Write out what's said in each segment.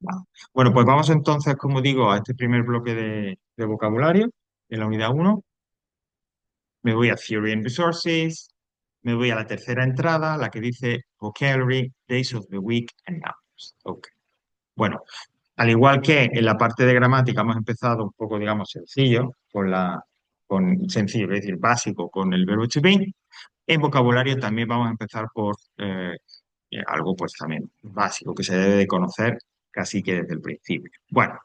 Vale. Bueno, pues vamos entonces, como digo, a este primer bloque de vocabulario, en la unidad uno. Me voy a Theory and Resources, me voy a la tercera entrada, la que dice Vocabulary, Days of the Week and Numbers. Ok. Bueno, al igual que en la parte de gramática hemos empezado un poco, digamos, sencillo, con sencillo, es decir, básico, con el verbo to be. En vocabulario también vamos a empezar por algo, pues también básico, que se debe de conocer casi que desde el principio. Bueno,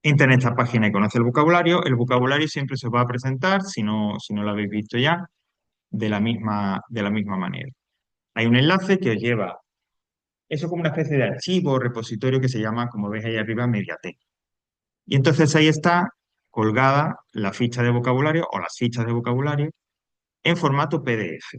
entra en esta página y conoce el vocabulario. El vocabulario siempre se os va a presentar, si no lo habéis visto ya, de la misma manera. Hay un enlace que os lleva, eso como una especie de archivo o repositorio que se llama, como veis ahí arriba, Mediatek. Y entonces ahí está colgada la ficha de vocabulario o las fichas de vocabulario en formato PDF.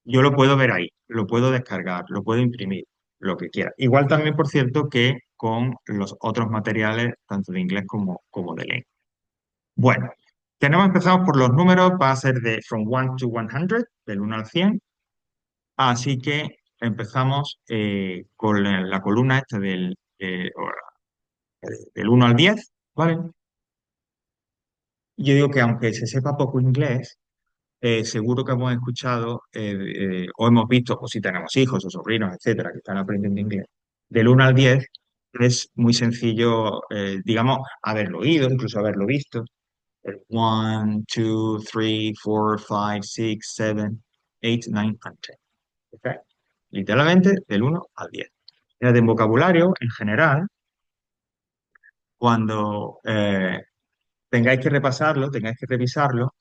Yo lo puedo ver ahí, lo puedo descargar, lo puedo imprimir, lo que quiera. Igual también, por cierto, que con los otros materiales, tanto de inglés como de lengua. Bueno, empezamos por los números, va a ser de from 1 to 100, del 1 al 100. Así que empezamos con la columna esta del 1 al 10, ¿vale? Yo digo que aunque se sepa poco inglés, seguro que hemos escuchado o hemos visto, o si tenemos hijos o sobrinos, etcétera, que están aprendiendo inglés, del 1 al 10 es muy sencillo, digamos, haberlo oído, incluso haberlo visto. El 1, 2, 3, 4, 5, 6, 7, 8, 9, and 10. ¿Ok? Literalmente del 1 al 10. De vocabulario, en general, cuando tengáis que repasarlo, tengáis que revisarlo,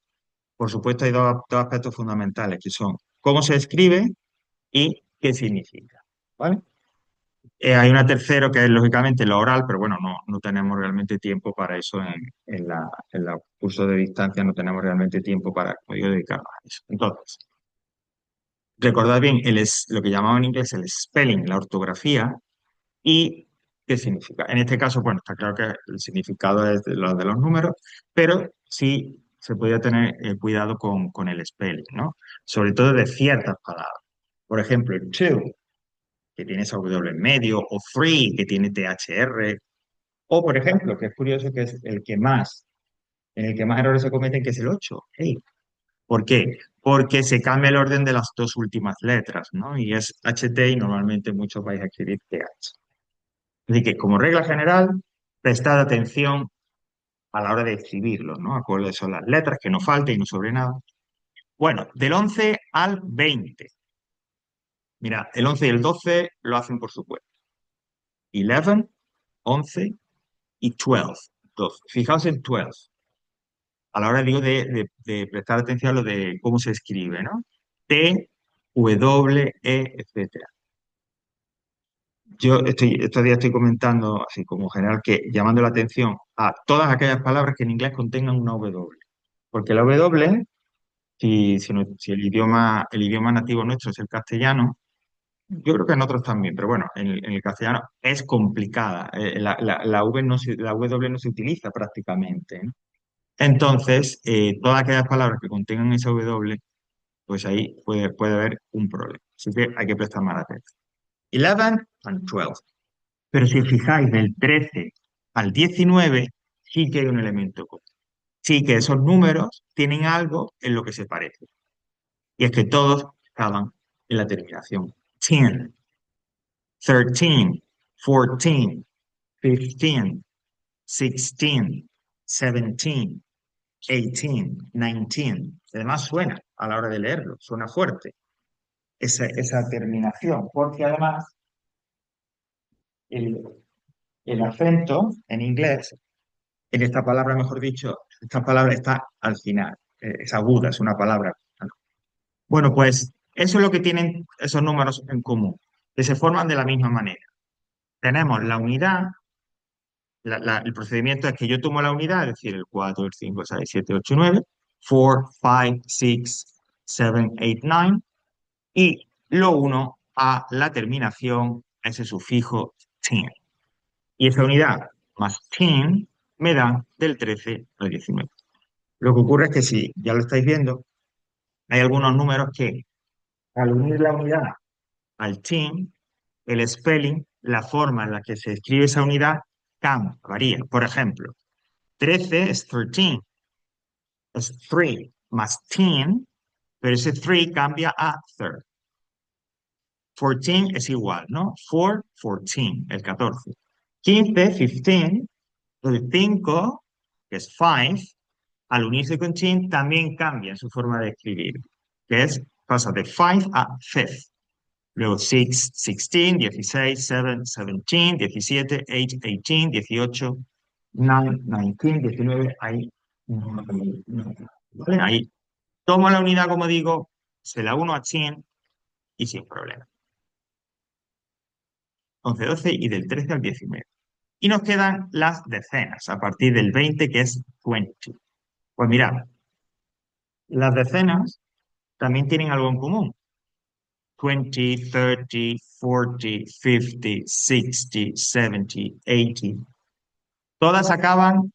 por supuesto hay dos aspectos fundamentales, que son cómo se escribe y qué significa. ¿Vale? Hay una tercera que es lógicamente la oral, pero bueno, no tenemos realmente tiempo para eso en los cursos de distancia, no tenemos realmente tiempo para, como digo, dedicarnos a eso. Entonces, recordad bien lo que llamamos en inglés el spelling, la ortografía, y qué significa. En este caso, bueno, está claro que el significado es lo de los números, pero sí se podría tener cuidado con el spelling, ¿no? Sobre todo de ciertas palabras. Por ejemplo, el to, que tiene esa W en medio, o free, que tiene THR, o por ejemplo, que es curioso, que es en el que más errores se cometen, que es el 8. Hey, ¿por qué? Porque se cambia el orden de las dos últimas letras, ¿no? Y es HT y normalmente muchos vais a escribir TH. Así que, como regla general, prestad atención a la hora de escribirlo, ¿no? A cuáles son las letras, que no falte y no sobre nada. Bueno, del 11 al 20. Mira, el 11 y el 12 lo hacen por su cuenta. 11, 11 y 12. 12. Fijaos en 12. A la hora, digo, de prestar atención a lo de cómo se escribe, ¿no? T, W, E, etcétera. Estos días estoy comentando, así como general, que llamando la atención a todas aquellas palabras que en inglés contengan una W. Porque la W, si el idioma nativo nuestro es el castellano, yo creo que en otros también, pero bueno, en el castellano es complicada. La W no se utiliza prácticamente, ¿no? Entonces, todas aquellas palabras que contengan esa W, pues ahí puede haber un problema. Así que hay que prestar más atención. 11 and 12. Pero si os fijáis, del 13 al 19 sí que hay un elemento común. Sí que esos números tienen algo en lo que se parece. Y es que todos acaban en la terminación 10, 13, 14, 15, 16, 17, 18, 19. Además suena a la hora de leerlo, suena fuerte esa terminación, porque además el, el acento en inglés, en esta palabra, mejor dicho, esta palabra está al final, es aguda, es una palabra. Bueno, pues eso es lo que tienen esos números en común, que se forman de la misma manera. Tenemos la unidad, el procedimiento es que yo tomo la unidad, es decir, el 4, el 5, 6, 7, 8, 9, 4, 5, 6, 7, 8, 9, y lo uno a la terminación, a ese sufijo 10. Y esa unidad más 10 me da del 13 al 19. Lo que ocurre es que si ya lo estáis viendo, hay algunos números que al unir la unidad al 10, el spelling la forma en la que se escribe esa unidad cambia, varía. Por ejemplo, 13 es 13, es 3 más 10, pero ese 3 cambia a third. 14 es igual, ¿no? 4, 14, el 14. 15, 15, el 5, que es 5, al unirse con chin también cambia su forma de escribir, que es, pasa de 5 a fifth. Luego 6, 16, 16, 7, 17, 17, 8, 18, 18, 9, 19, 19, ahí. ¿Vale? Ahí tomo la unidad, como digo, se la uno a 100 y sin problema. 11, 12 y del 13 al 19. Y nos quedan las decenas, a partir del 20, que es 20. Pues mirad, las decenas también tienen algo en común. 20, 30, 40, 50, 60, 70, 80. Todas acaban,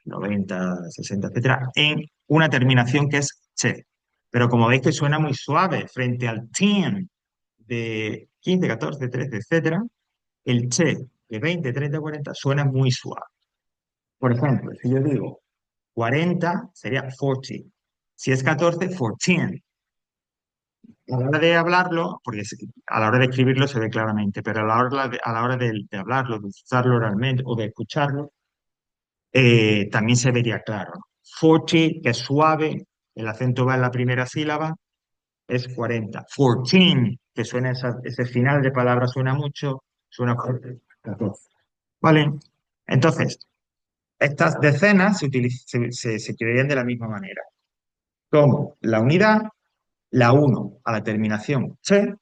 90, 60, etcétera, en una terminación que es che. Pero como veis que suena muy suave frente al 10 de 15, 14, 13, etcétera, el che de 20, 30, 40 suena muy suave. Por ejemplo, si yo digo 40 sería 40. Si es 14, 14. A la hora de hablarlo, porque a la hora de escribirlo se ve claramente, pero a la hora de hablarlo, de usarlo oralmente o de escucharlo, también se vería claro, ¿no? 40, que es suave, el acento va en la primera sílaba, es 40. 14, que suena ese final de palabra suena mucho, suena fuerte. 14. ¿Vale? Entonces, estas decenas se escribirían de la misma manera. Como la unidad, la 1 a la terminación che,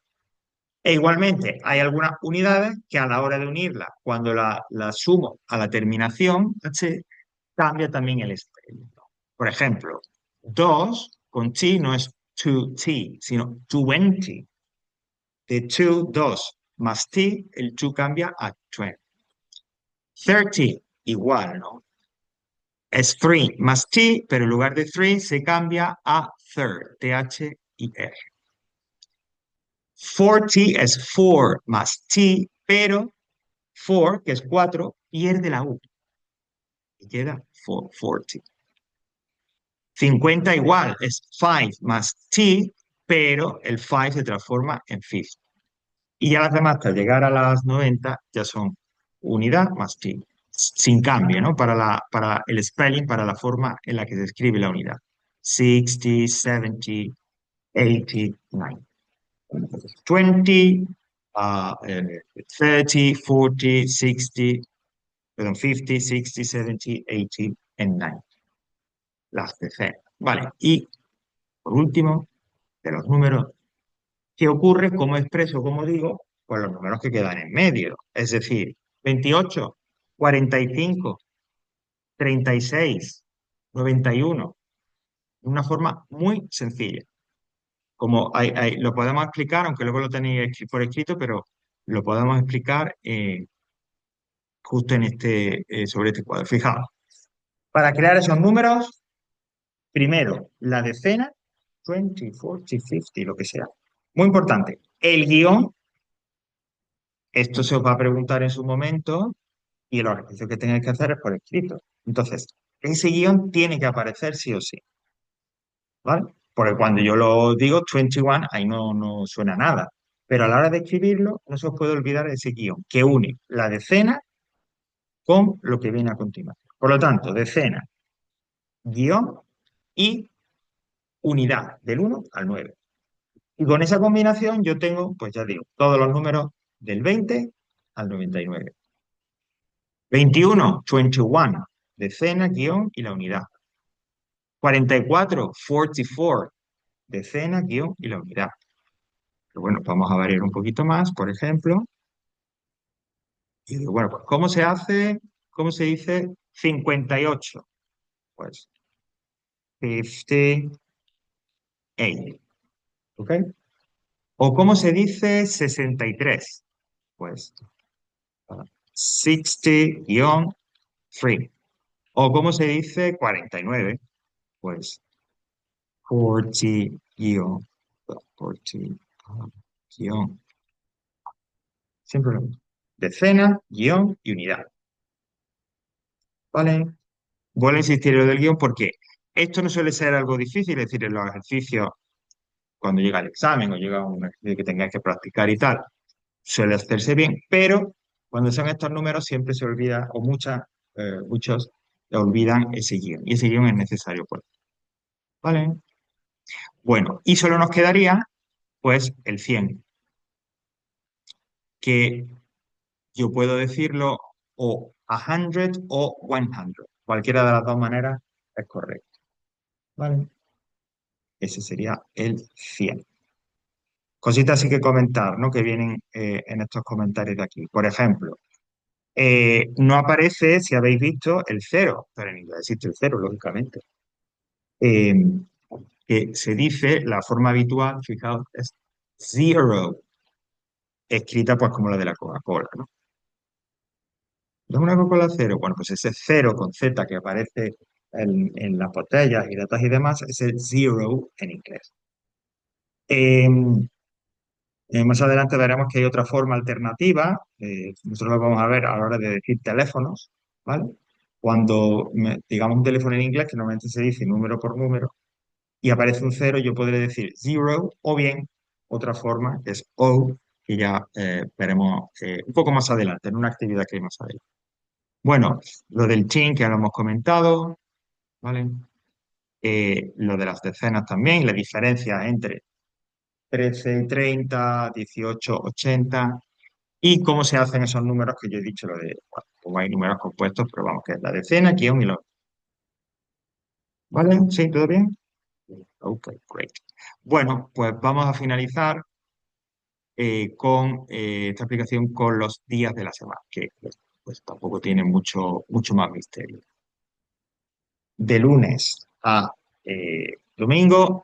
e igualmente hay algunas unidades que a la hora de unirla, cuando la sumo a la terminación che, cambia también el spelling. Por ejemplo, 2 con t no es 2t, sino 20. De 2, 2 más t, el 2 cambia a 20. 30, igual, ¿no? Es 3 más t, pero en lugar de 3 se cambia a third, T-H-I-R. 40 es 4 más t, pero 4, que es 4, pierde la U y queda 40. 50 igual, es 5 más t, pero el 5 se transforma en 50. Y ya las demás, hasta llegar a las 90, ya son unidad más t, sin cambio, ¿no? Para el spelling, para la forma en la que se escribe la unidad. 60, 70, 80, 90. 20, 30, 40, 60, perdón, 50, 60, 70, 80 y 90. Las decenas. Vale, y por último, de los números, ¿qué ocurre? ¿Cómo expreso, como digo? Pues los números que quedan en medio. Es decir, 28, 45, 36, 91. De una forma muy sencilla. Como lo podemos explicar, aunque luego lo tenéis por escrito, pero lo podemos explicar justo en sobre este cuadro. Fijaos, para crear esos números, primero la decena, 20, 40, 50, lo que sea. Muy importante, el guión, esto se os va a preguntar en su momento y el ejercicio que tengáis que hacer es por escrito. Entonces, ese guión tiene que aparecer sí o sí, ¿vale? Porque cuando yo lo digo 21, ahí no suena nada. Pero a la hora de escribirlo, no se os puede olvidar ese guión que une la decena con lo que viene a continuación. Por lo tanto, decena, guión y unidad del 1 al 9. Y con esa combinación yo tengo, pues ya digo, todos los números del 20 al 99. 21, 21, decena, guión y la unidad. 44, 44, decena, guión y la unidad. Pero bueno, vamos a variar un poquito más, por ejemplo. Y digo, bueno, pues ¿cómo se hace? ¿Cómo se dice 58? Pues 58, ¿ok? ¿O cómo se dice 63? Pues 60-3. ¿O cómo se dice 49? Pues 40-40-49. Siempre lo mismo. Decena, guión y unidad. ¿Vale? Vuelvo a insistir en lo del guión porque esto no suele ser algo difícil, es decir, en los ejercicios, cuando llega el examen o llega un ejercicio que tengáis que practicar y tal, suele hacerse bien, pero cuando son estos números siempre se olvida, o muchos olvidan ese guión, y ese guión es necesario. Pues, ¿vale? Bueno, y solo nos quedaría, pues, el 100 que yo puedo decirlo o 100 o 100. Cualquiera de las dos maneras es correcto. ¿Vale? Ese sería el 100. Cositas así que comentar, ¿no? Que vienen en estos comentarios de aquí. Por ejemplo, no aparece, si habéis visto, el cero, pero en inglés existe el cero, lógicamente. Eh, que se dice, la forma habitual, fijaos, es zero, escrita pues como la de la Coca-Cola, ¿no? ¿Es una Coca-Cola cero? Bueno, pues ese cero con Z que aparece en las botellas y datas y demás es el zero en inglés. Eh, Más adelante veremos que hay otra forma alternativa. Nosotros lo vamos a ver a la hora de decir teléfonos, ¿vale? Cuando digamos un teléfono en inglés, que normalmente se dice número por número, y aparece un cero, yo podré decir zero, o bien otra forma, que es O, que ya veremos un poco más adelante, en una actividad que hay más adelante. Bueno, lo del chin, que ya lo hemos comentado, ¿vale? Lo de las decenas también, la diferencia entre 13 y 30, 18, 80. ¿Y cómo se hacen esos números que yo he dicho? Lo de, bueno, como hay números compuestos, pero vamos, que es la decena, guión y lo. ¿Vale? ¿Sí? ¿Todo bien? Ok, great. Bueno, pues vamos a finalizar con esta aplicación con los días de la semana, que pues, tampoco tiene mucho más misterio. De lunes a domingo,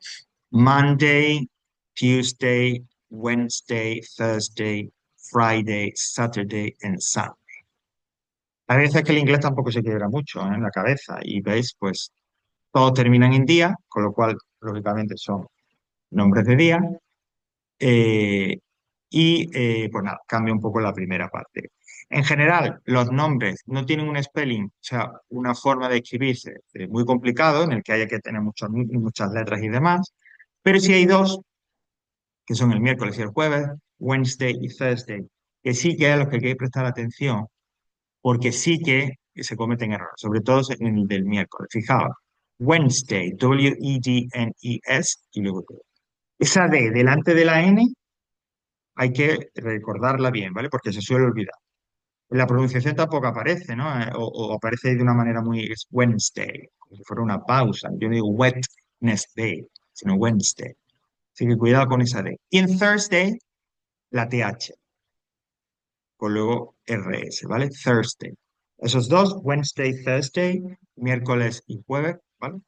Monday, Tuesday, Wednesday, Thursday, Friday, Saturday and Sunday. Hay veces que el inglés tampoco se quiebra mucho, en la cabeza y veis, pues todos terminan en día, con lo cual, lógicamente, son nombres de día. Pues nada, cambia un poco la primera parte. En general, los nombres no tienen un spelling, o sea, una forma de escribirse muy complicado, en el que haya que tener muchas letras y demás, pero sí hay dos, que son el miércoles y el jueves, Wednesday y Thursday, que sí que es a los que hay que prestar atención porque sí que se cometen errores, sobre todo en el del miércoles. Fijaos, Wednesday, W-E-D-N-E-S, y luego todo. Esa D delante de la N hay que recordarla bien, ¿vale? Porque se suele olvidar. En la pronunciación tampoco aparece, ¿no? O aparece de una manera muy es Wednesday, como si fuera una pausa. Yo no digo Wednesday, sino Wednesday. Así que cuidado con esa D. Y en Thursday, la TH, con luego RS, ¿vale? Thursday. Esos dos, Wednesday, Thursday, miércoles y jueves, ¿vale?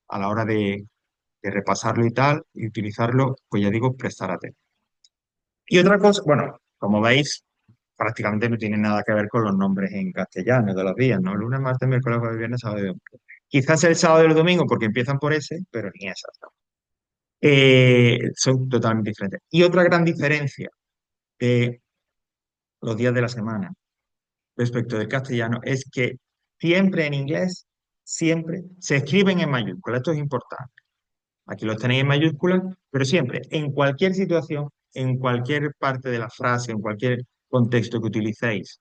A la hora de repasarlo y tal, y utilizarlo, pues ya digo, prestar atención. Y otra cosa, bueno, como veis, prácticamente no tiene nada que ver con los nombres en castellano de los días, ¿no? Lunes, martes, miércoles, jueves, viernes, sábado y domingo. Quizás el sábado y el domingo, porque empiezan por ese, pero ni esas, ¿no? Son totalmente diferentes. Y otra gran diferencia de los días de la semana respecto del castellano es que siempre en inglés, siempre se escriben en mayúsculas. Esto es importante. Aquí los tenéis en mayúsculas, pero siempre, en cualquier situación, en cualquier parte de la frase, en cualquier contexto que utilicéis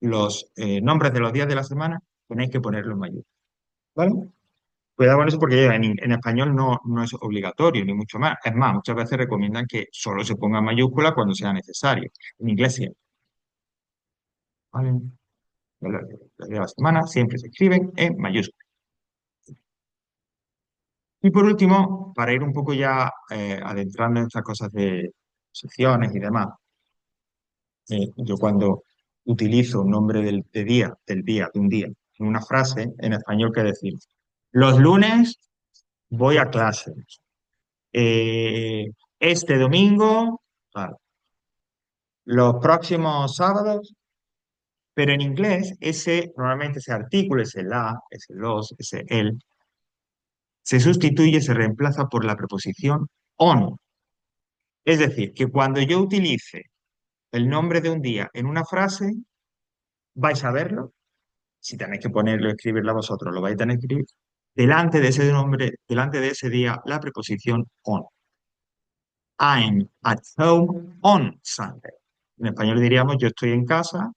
los nombres de los días de la semana, tenéis que ponerlo en mayúsculas. ¿Vale? Cuidado con eso porque en español no es obligatorio, ni mucho más. Es más, muchas veces recomiendan que solo se ponga en mayúsculas cuando sea necesario. En inglés siempre. ¿Vale? Los días de la semana siempre se escriben en mayúsculas. Y por último, para ir un poco ya adentrando en estas cosas de secciones y demás, yo cuando utilizo un nombre de un día, en una frase, en español, ¿qué decir? Los lunes voy a clase. Eh, este domingo, tal. Los próximos sábados, pero en inglés, normalmente ese artículo, ese la, ese los, ese el, se sustituye, se reemplaza por la preposición on. Es decir, que cuando yo utilice el nombre de un día en una frase, vais a verlo. Si tenéis que ponerlo, escribirlo vosotros, lo vais a tener que escribir. Delante de ese nombre, delante de ese día, la preposición on. I'm at home on Sunday. En español diríamos yo estoy en casa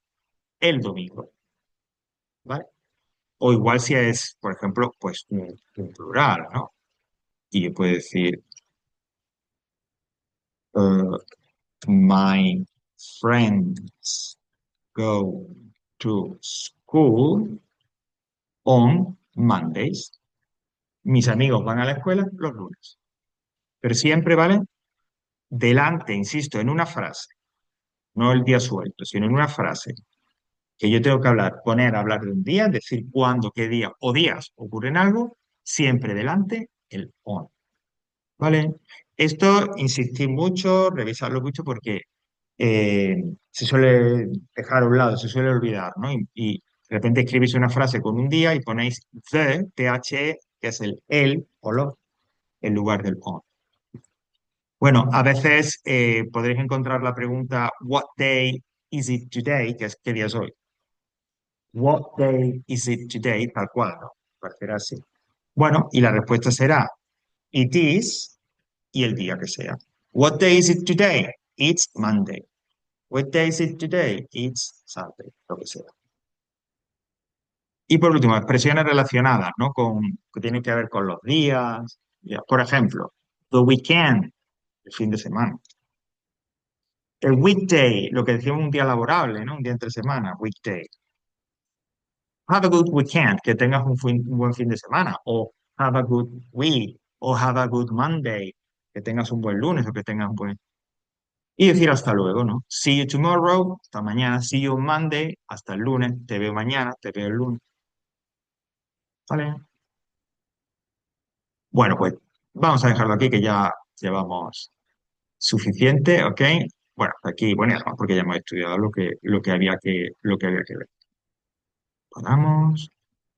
el domingo, ¿vale? O igual si es, por ejemplo, pues un plural, ¿no? Y yo puedo decir, uh, my friends go to school on Mondays. Mis amigos van a la escuela los lunes. Pero siempre, ¿vale? Delante, insisto, en una frase, no el día suelto, sino en una frase que yo tengo que hablar, poner a hablar de un día, decir cuándo, qué día o días ocurren algo, siempre delante el on. ¿Vale? Esto insistí mucho, revisarlo mucho porque eh, se suele dejar a un lado, se suele olvidar, ¿no? Y de repente escribís una frase con un día y ponéis the, que es el o lo, en lugar del on. Bueno, a veces podréis encontrar la pregunta What day is it today? Que es ¿qué día es hoy? What day is it today? Tal cual, ¿no? Parecerá así. Bueno, y la respuesta será It is y el día que sea. What day is it today? It's Monday. What day is it today? It's Sunday, lo que sea. Y por último, expresiones relacionadas, ¿no? Que tienen que ver con los días. Ya, por ejemplo, the weekend, el fin de semana. El weekday, lo que decimos un día laborable, ¿no? Un día entre semana, weekday. Have a good weekend, que tengas un buen fin de semana. O have a good week. O have a good Monday, que tengas un buen lunes o que tengas un buen... Y decir hasta luego, ¿no? See you tomorrow, hasta mañana. See you on Monday, hasta el lunes. Te veo mañana, te veo el lunes. ¿Vale? Bueno, pues vamos a dejarlo aquí, que ya llevamos suficiente, ¿ok? Bueno, aquí, bueno, y además porque ya hemos estudiado lo que había que ver. Paramos.